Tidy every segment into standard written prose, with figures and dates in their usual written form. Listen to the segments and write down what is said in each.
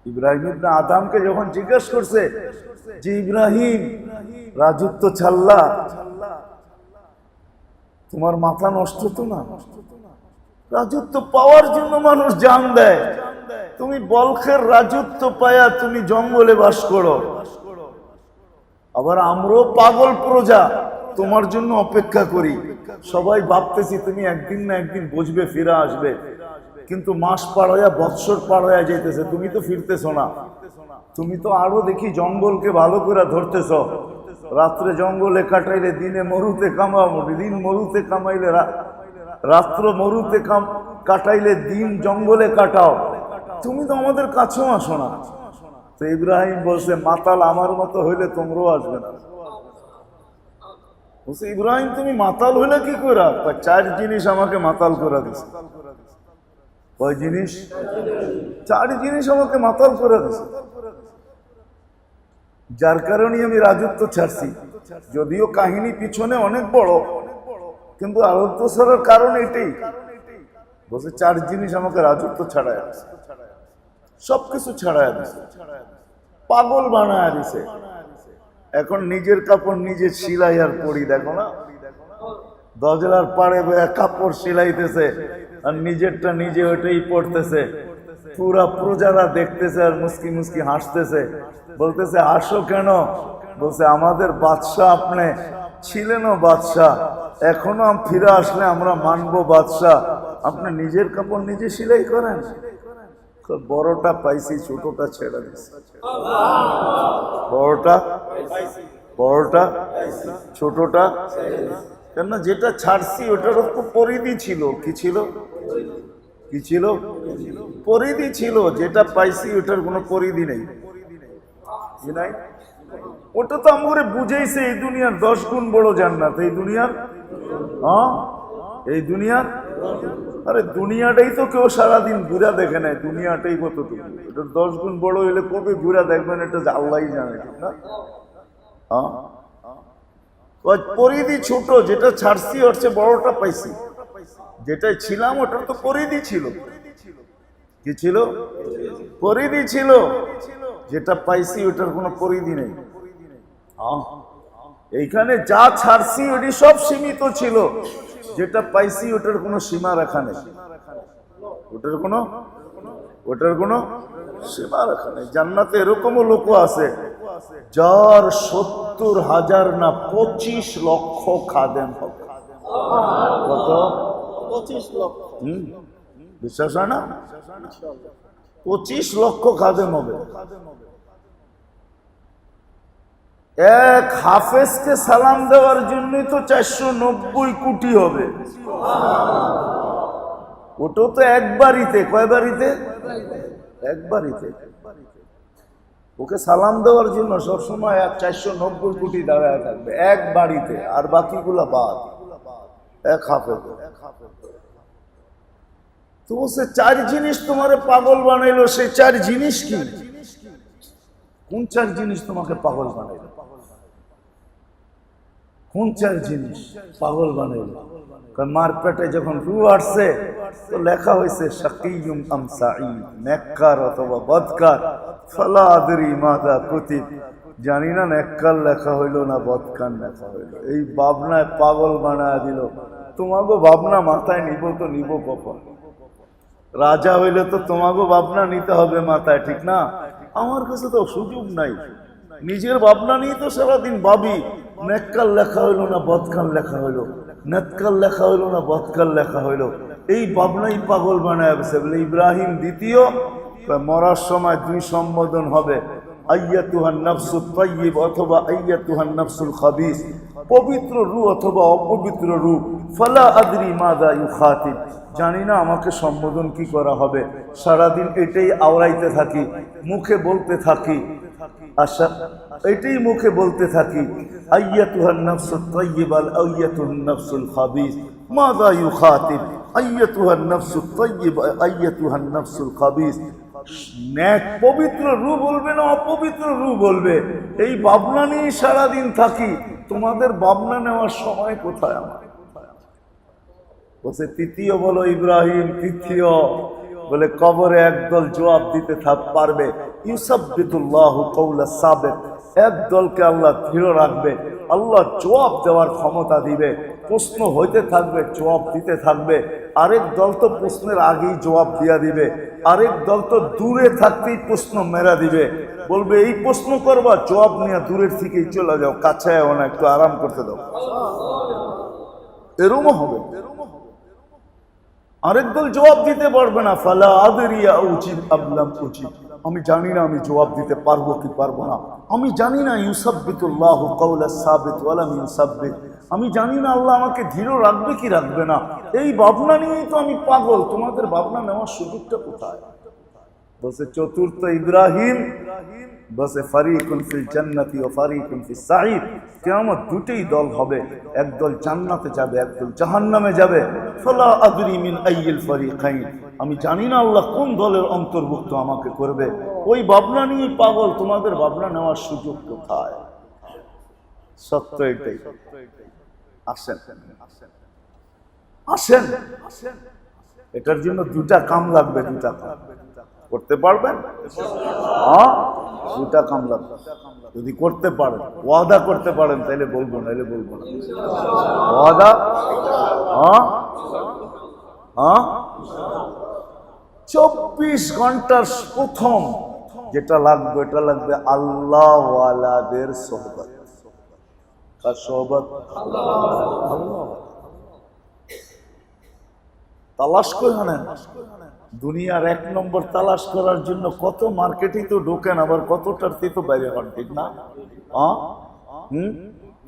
ইব্রাহিম ইবনে আদমকে যখন জিজ্ঞেস করছে যে ইব্রাহিম রাজত্ব ছাড়লা, তোমার মাথা নষ্ট তো না? রাজত্ব পাওয়ার জন্য মানুষ জান দেয়। তুমি বলখের রাজত্ব পায়া তুমি জঙ্গলে বাস করো, আবার আমরাও পাগল প্রজা তোমার জন্য অপেক্ষা করি। সবাই ভাবতেছি তুমি একদিন না একদিন বুঝবে, ফিরে আসবে, কিন্তু মাস পার হইয়া বৎসর পার হইয়া যাইতেছে, তুমি তো ফিরতেছ না। তুমি তো আরো দেখি জঙ্গলকে ভালো করে ধরতেছ। রাত্রে জঙ্গলে কাটাইলে দিনে মরুতে কামাও, দিন মরুতে কামাইলে রাত্র মরুতে কাটাইলে দিন জঙ্গলে কাটাও। তুমি তো আমাদের কাছেও আসো না। তো ইব্রাহিম বলছে মাতাল আমার মতো হইলে তোমরাও আসবে না। বলছে ইব্রাহিম তুমি মাতাল হইলে কি করে? চার জিনিস আমাকে মাতাল করে দিছে। কয় জিনিস? চার জিনিস আমাকে মাতাল করে দিছে, যার কারণে আমি রাজত্ব ছাড়ছি। যদিও কাহিনী পিছনে অনেক বড়, কিন্তু রাজত্ব ছাড়ার কারণ এটাই। বলছে চার জিনিস আমাকে রাজত্ব ছাড়ায় দিছে, সবকিছু ছাড়ায় দিছে, পাগল বানায় দিছে। এখন নিজের কাপড় নিজে সিলাই আর পরি, দেখো না দজলার পাড়ে কাপড় সিলাইতেছে আর নিজেরটা নিজে ওইটাই পড়তেছে। পুরা প্রজারা দেখতেছে আর মুস্কি মুস্কি হাসতেছে। বলতেছে হাসো কেন? বলছে আমাদের বাদশাহ আপনি ছিলেনও বাদশাহ, এখনো ফিরে আসলে আমরা মানবো বাদশাহ। আপনি নিজের কাপড় নিজে সিলাই করেন। বড়টা পাইছি, ছোটটা ছেড়ে দিচ্ছে। বড়টা ছোটটা কেন? যেটা ছাড়ছি ওটার তো পরিধি ছিল। কি ছিল? কি ছিল? পরিধি ছিল। যেটা পাইছি ওটার কোনো পরিধি নেই। ওটা তো আমাকে বুঝাইছে এই দুনিয়ার 10 গুণ বড় জান্নাত। এই দুনিয়ার এই দুনিয়ার আরে দুনিয়াটাই তো কেউ সারাদিন ঘুরা দেখে নেয়। দুনিয়াটাই কতটুকু, এটা 10 গুণ বড় হইলে কবে ঘুরা দেখবেন এটা আল্লাহই জানে, ঠিক না? পরিধি ছোট, যেটা ছাড়ছি হচ্ছে বড়টা পাইছি। যেটাই ছিলাম ওটার তো পরিধি ছিল। কি ছিল? পরিধি ছিল। যেটা পাইছি ওটার কোনো পরিধি নেই। এইখানে যা ছাড়ছি ওটি সব সীমিত ছিল, যেটা পাইছি ওটার কোনো সীমা রাখা নেই। ওটার কোনো সীমা রাখা নেই। জান্নাতে এরকমও লোক আছে যার 70,000 না 25 লক্ষ খাদেম হবে। কত? 25 লক্ষ। বিশ্বাস হয় না? 25 লক্ষ খাদেম হবে। এক হাফেজকে সালাম দেওয়ার জন্যই তো 490 কোটি হবে। ওটাও তো এক বাড়িতে। কয় বাড়িতে? এক বাড়িতে। ওকে সালাম দেওয়ার জন্য সবসময় 490 কোটি দাঁড়ায় থাকবে এক বাড়িতে, আর বাকিগুলা বাদ। এক হাফেজ। তো বলছে চার জিনিস তোমারে পাগল বানাইলো। সেই চার জিনিস কি? কোন চার জিনিস তোমাকে পাগল বানাইলো? কোন চার জিনিস পাগল বানাইলো? মার পেটে যখন রু আসছে তো লেখা হয়েছে শাকিয়ুম আম সাঈদ, নেককার অথবা বদকার। ফালা আদরি মাযা কুতিব, জানি না নেককার লেখা হইল না বদকার লেখা হইল। এই ভাবনায় পাগল বানায় দিল। তোমাকে ভাবনা মাথায় নিব তো নিব কখন? রাজা হইলে তো তোমাকে ভাবনা নিতে হবে মাথায়, ঠিক না? আমার কাছে তো সুযোগ নাই। নিজের ভাবনা নিয়ে তো সারাদিন ভাবি নেককার লেখা হইলো না বদকার লেখা হইলো, নেককার লেখা হইলো না বদকার লেখা হইলো। এই ভাবনাই পাগল বানায় গেছে। বলে ইব্রাহিম দ্বিতীয় মরার সময় 2 সম্বোধন হবে, আইয়াতুহান নাফসুত তাইয়্যিব অথবা আইয়াতুহান নাফসুল খাবিস, পবিত্র রূহ অথবা অপবিত্র রূহ। ফালা আদরি মাযা ইউখাতিব, জানি না আমাকে সম্বোধন কি করা হবে। সারাদিন এটাই আওড়াইতে থাকি, মুখে বলতে থাকি। আশা এটাই মুখে বলতে থাকি, আইয়াতুহান নাফসুত তাইয়্যিবা আইয়াতুহান নাফসুল খাবিস মাযা ইউখাতিব আইয়াতুহান নাফসুত তাইয়্যিবা আইয়াতুহান নাফসুল খাবিস। নেক পবিত্র রূহ বলবে না অপবিত্র রূহ বলবে, এই ভাবনা নিয়ে সারাদিন থাকি। তোমাদের ভাবনা নেওয়ার সময় কোথায় আমার? বলছে তৃতীয় বলো ইব্রাহিম তৃতীয়। বলে কবরে একদল জবাব দিতে পারবে, ইউসাব্বিতুল্লাহু কওলা সাবিত, এক দলকে আল্লাহ দৃঢ় রাখবে, আল্লাহ জবাব দেওয়ার ক্ষমতা দিবে, প্রশ্ন হইতে থাকবে, জবাব দিতে থাকবে। আরেক দল তো প্রশ্নের আগেই জবাব দিয়া দিবে, আরেক দল তো দূরে থাকতেই প্রশ্ন মেরা দিবে, বলবে এই প্রশ্ন করবা, জবাব নিয়ে দূরের থেকেই চলে যাও, কাছে না, একটু আরাম করতে দাও। এরকমও হবে। আরেক দল জবাব দিতে পারবে না, ফালা আদরিয়া উচিত আবলাম উচিত, আমি জানি না আমি জবাব দিতে পারবো কি পারবো না, আমি জানি না ইউসাব্বিতুল্লাহু কওলা সাবিত ওয়ালাম ইউসাব্বিত, আমি জানি না আল্লাহ আমাকে দৃঢ় রাখবে কি রাখবে না। এই ভাবনা নিয়েই তো আমি পাগল। তোমাদের ভাবনা নেওয়ার সুযোগটা কোথায়? বসে চতুর্থ ইব্রাহিম, বসে ফারিকুন ফিল জান্নাতি ওয়া ফারিকুন ফিস সাঈদ। কিয়ামত দুটেই দল হবে, একদল জান্নাতে যাবে, একদল জাহান্নামে যাবে। ফালা আদরি মিন আইয়িল ফারিকাইন, আমি জানি না আল্লাহ কোন দলের অন্তর্ভুক্ত আমাকে করবে। ওই ভাবনা নিয়েই পাগল। তোমাদের ভাবনা নেওয়ার সুযোগ কোথায়? সত্য এটাই। আসেন আসেন, এটার জন্য দুটা কাম লাগবে। দুটা কাম করতে পারবেন? হ্যাঁ, দুটা কাম লাগবে। যদি করতে পারেন, ওয়াদা করতে পারেন, তাহলে বলবো, নাহলে বলবো না। ওয়াদা? হ্যাঁ হ্যাঁ। 24 ঘন্টার প্রথম যেটা লাগবে, এটা লাগবে আল্লাহ ওয়ালাদের সোহবত। কার সোহবত? আল্লাহ। তালাশ করে নেন। দুনিয়ার 1 নম্বর তালাশ করার জন্য কত মার্কেটেই তো ঢোকেন, আবার কতটার তো বাইরে হন, ঠিক না?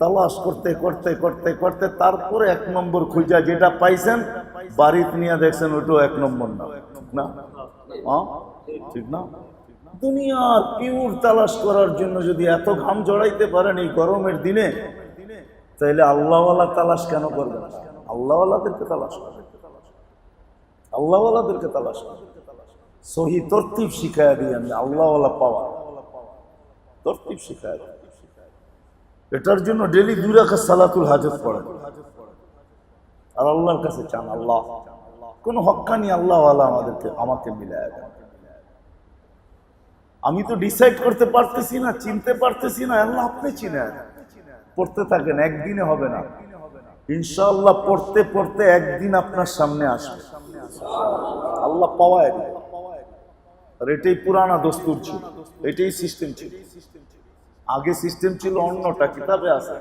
তালাশ করতে করতে করতে করতে তারপরে 1 নম্বর খুঁজা যেটা পাইছেন বাড়িতে নিয়ে দেখছেন ওটাও 1 নম্বর না, ঠিক না? ঠিক না? দুনিয়ার পিওর তালাশ করার জন্য যদি এত ঘাম জড়াইতে পারেন এই গরমের দিনে, তাহলে আল্লাহওয়ালা তালাশ কেন করবেন? আল্লাহওয়ালাদেরকে তালাশ করবেন, আল্লাহওয়ালাদেরকে তালাশ করবেন। সহি তরতিব শিখায়া দিই আমি, আল্লাহওয়ালা পাওয়া তরতিব শিখায়া দিই। এটার জন্য ডেলি 2 রাকাত সালাতুল হাজত পড়েন আর আল্লাহর কাছে চান, আল্লাহ কোন হক্কানি আল্লাহওয়ালা আমাকে মিলায়া দেন। আমি তো ডিসাইড করতে পারতেছি না, চিনতে পারতেছি না, আল্লাহ আপনি চিনেন। পড়তে থাকেন, একদিনে হবে না, ইনশাআল্লাহ পড়তে পড়তে একদিন আপনার সামনে আসবে, আল্লাহ পাওয়ায় দিবে। আর এটাই পুরানা দস্তুর ছিল, এটাই সিস্টেম ছিল। আগে সিস্টেম ছিল অন্যটা, কিতাবে আছে।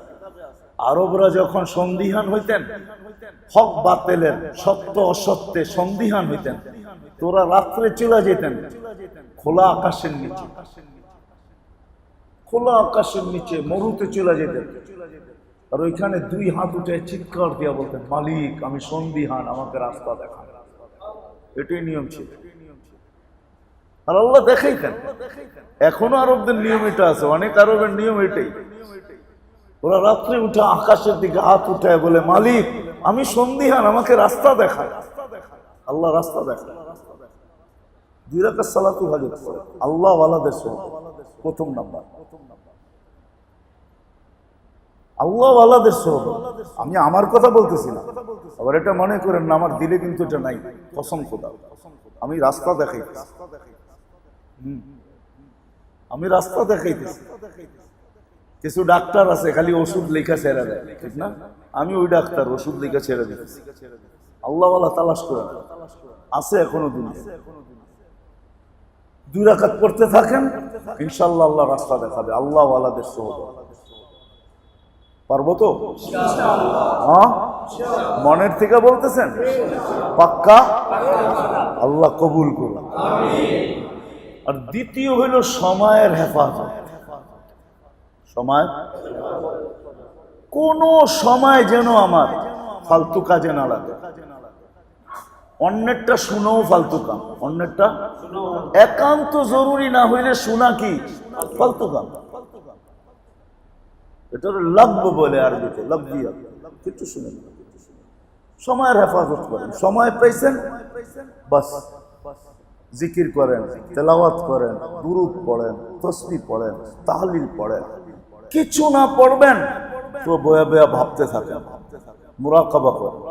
আরবরা যখন সন্দিহান হইতেন, হক বাতিলের, সত্য অসত্যে সন্দিহান হইতেন, তোরা রাত্রে চলে যেতেন খোলা আকাশের নিচে, খোলা আকাশের নিচে মরুতে চলে যেতেন। আর ওইখানে 2 হাত উঠে চিৎকার দিয়া বলতেন, মালিক আমি সন্দিহান, আমাকে রাস্তা দেখান। এটাই নিয়ম ছিল। আর আল্লাহ দেখাইতেন। এখনো আরবদের নিয়ম এটা আছে, অনেক আরবের নিয়ম এটাই। ওরা রাত্রে উঠে আকাশের দিকে হাত উঠায় বলে, মালিক আমি সন্দিহান, আমাকে রাস্তা দেখায়। আল্লাহ রাস্তা দেখায়। 2 রাকাত সালাতুল হাজত পড়ে আল্লাহ ওয়ালাদের সোহবত, প্রথম নাম্বার আল্লাহ ওয়ালাদের সোহবত। আমি আমার কথা বলতেছি না, আবার এটা মনে করেন না আমার দিলে কিন্তু এটা নাই। কসম খোদা, আমি রাস্তা দেখাইতেছি, আমি রাস্তা দেখাইতেছি। কিছু ডাক্তার আছে খালি ওষুধ লেখা ছেড়ে দেয়, ঠিক না? আমি ওই ডাক্তার, ওষুধ লেখা ছেড়ে দিতেছি। আল্লাহ ওয়ালা তালাশ করে আছে এখনো দুনিয়া। 2 রাকাত পড়তে থাকেন, ইনশাআল্লাহ আল্লাহ রাস্তা দেখাবে। আল্লাহ ওয়ালাদের সোহবত পারবো তো? হ্যাঁ, মনের থেকে বলতেছেন? পাক্কা? আল্লাহ কবুল করুন। আর দ্বিতীয় হইল সময়ের হেফাজত। সময়, কোন সময় যেন আমার ফালতু কাজে না লাগে। অন্যেরটা শুনেও ফালতু কাম, অন্যেরটা একান্ত জরুরি না হইলে শোনা কি ফালতু কাম। এটা লব্ব বলে আরবিতে, লব্বিয়া, কিছু শুনে না। সময়ের হেফাজত করেন। সময় পাইছেন, বাস জিকির করেন, তেলাওয়াত করেন, দুরূদ পড়েন, তাসবিহ পড়েন, তাহলিল পড়েন। কিছু না পড়বেন তো বয়া বয়া ভাবতে থাকেন, মুরাকাবা করেন।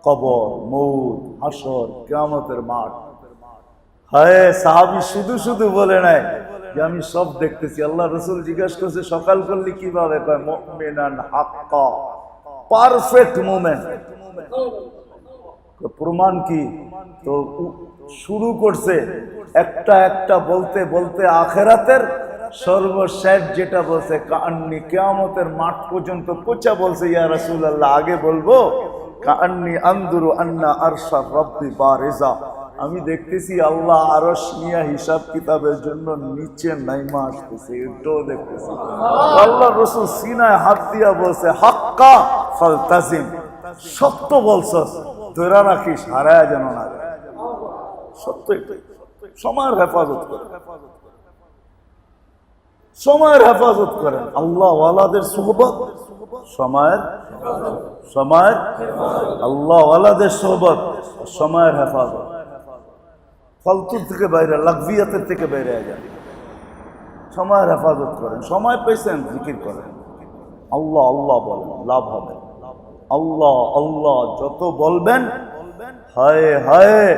কবর, মউত, হাসর, কিয়ামতের মাঠ, হায় সাহাবী শুধু শুধু বলে নাই যে আমি সব দেখতেছি। আল্লাহ রসুল জিজ্ঞাসা করছে সকাল করলে কিভাবে? কয় মুমিনান হাক্কা, পারফেক্ট মোমেন্ট। প্রমাণ কি? তো শুরু করছে একটা একটা বলতে বলতে আখেরাতের সর্বশেষ যেটা বলছে কান্নি কিয়ামতের মাঠ পর্যন্ত কোচা বলছে ইয়া রাসূলুল্লাহ আগে বলবো কান্নি আনদুরু আন্না আরশা রাব্বি বারিজা, আমি দেখতেছি আল্লাহ আরশ নিয়া হিসাব কিতাবের জন্য নিচে নাইমা আসতেছে, এটাও দেখতেছি। আল্লাহ রাসূল সিনায় হাত দিয়া বলছে হাক্কা ফালতাজিম, সত্য বলছস ধরে রাখিস, হারায় যেন না যায়। সত্য এটাই। সময়ের হেফাজত করে, সময়ের হেফাজত করেন। আল্লাহ ওয়ালাদের সোহবত সময়ের, সময়ের আল্লাহ ওয়ালাদের সোহবত সময়ের হেফাজত। ফালতু থেকে বাইরে, লাগভিয়াতের থেকে বাইরে যান, সময়ের হেফাজত করেন। সময় পেয়েছেন জিকির করেন, আল্লাহ আল্লাহ বলেন, লাভ হবে। আল্লাহ আল্লাহ যত বলবেন, হায় হায়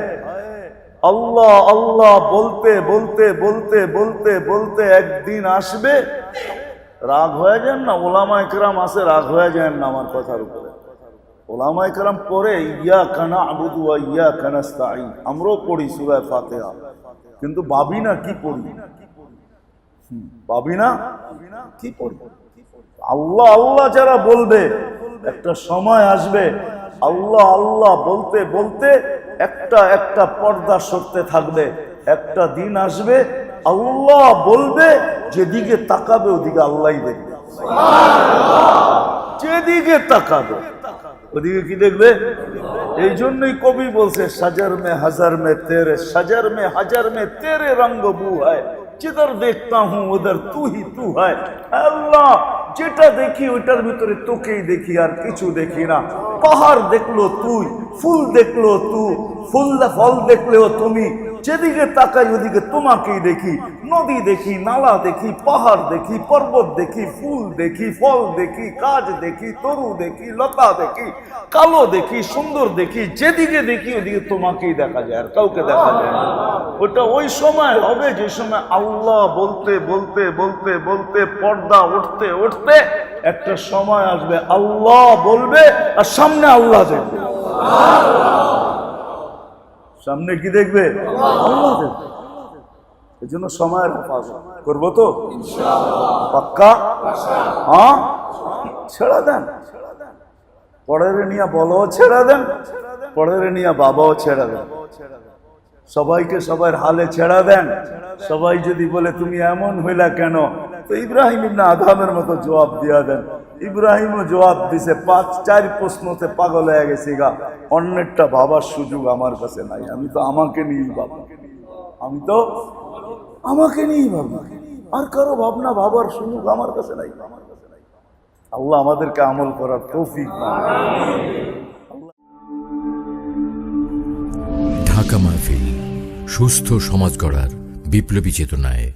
আল্লাহ আল্লাহ বলতে বলতে বলতে বলতে বলতে একদিন আসবে, রাগ হয়ে যান না। ওলামায়ে কেরাম আছে, রাগ হয়ে যান না আমার কথার উপরে। ওলামায়ে কেরাম পড়ে ইয়াকা না'বুদু ওয়া ইয়াকা নাস্তাঈন, আমরাও পড়ি সূরা ফাতিহা, কিন্তু ভাবি না কি পড়ি, ভাবি না কি পড়ি। আল্লাহ আল্লাহ যারা বলবে একটা সময় আসবে আল্লাহ আল্লাহ বলতে বলতে একটা একটা পর্দা সরতে থাকবে। একটা দিন আসবে আল্লাহ বলবে, যেদিকে তাকাবে ওদিকে আল্লাহই দেখবে, যেদিকে তাকাবে ওদিকে কি দেখবে। এই জন্যই কবি বলছে সাজার মে হাজার মে তেরে, সাজার মে হাজার মে তেরে রঙ্গ বু হয়, जिधर देखता हूं उधर तू ही तू है। আল্লাহ যেটা দেখি ওটার ভিতরে তোকেই দেখি, আর কিছু দেখি না। পাহাড় দেখলো তুই, ফুল দেখলো তুই, ফুল ফল দেখলেও তুমি, যেদিকে তাকাই ওদিকে তোমাকেই দেখি। নদী দেখি, নালা দেখি, পাহাড় দেখি, পর্বত দেখি, ফুল দেখি, ফল দেখি, কাজ দেখি, তরু দেখি, লতা দেখি, কালো দেখি, সুন্দর দেখি, যেদিকে দেখি ওদিকে তোমাকেই দেখা যায়, আর কাউকে দেখা যায় না। ওটা ওই সময় হবে যে সময় আল্লাহ বলতে বলতে বলতে বলতে পর্দা উঠতে উঠতে একটা সময় আসবে আল্লাহ বলবে আর সামনে আল্লাহ দেখবে। সামনে কি দেখবে? আল্লাহ দেখবে। এই জন্য সময়ের হেফাজত করবো তো পাক্কা? হ্যাঁ, ছেড়ে দেন। পরের নিয়ে বলো ছেড়ে দেন, পরের নিয়ে বাবাও ছেড়ে দেন। সবাইকে সবার হালে ছেড়া দেন। সবাই যদি বলে তুমি এমন হইলা কেন, তো ইব্রাহিম ইবনে আদমের মতো জবাব দিয়া দেন। ইব্রাহিমও জবাব দিছে, 5-4 প্রশ্নতে পাগল হয়ে গেছি গা, অন্যেরটা ভাবার সুযোগ আমার কাছে নাই। আমি তো আমাকে নিয়েই ভাবি, আমি তো আমাকে নিয়েই ভাবি, আর কারো ভাবনা ভাবার সুযোগ আমার কাছে নাই। আল্লাহ আমাদেরকে আমল করার তৌফিক দান। ঢাকা মাহফিল সুস্থ সমাজ গড়ার বিপ্লবী চেতনায়।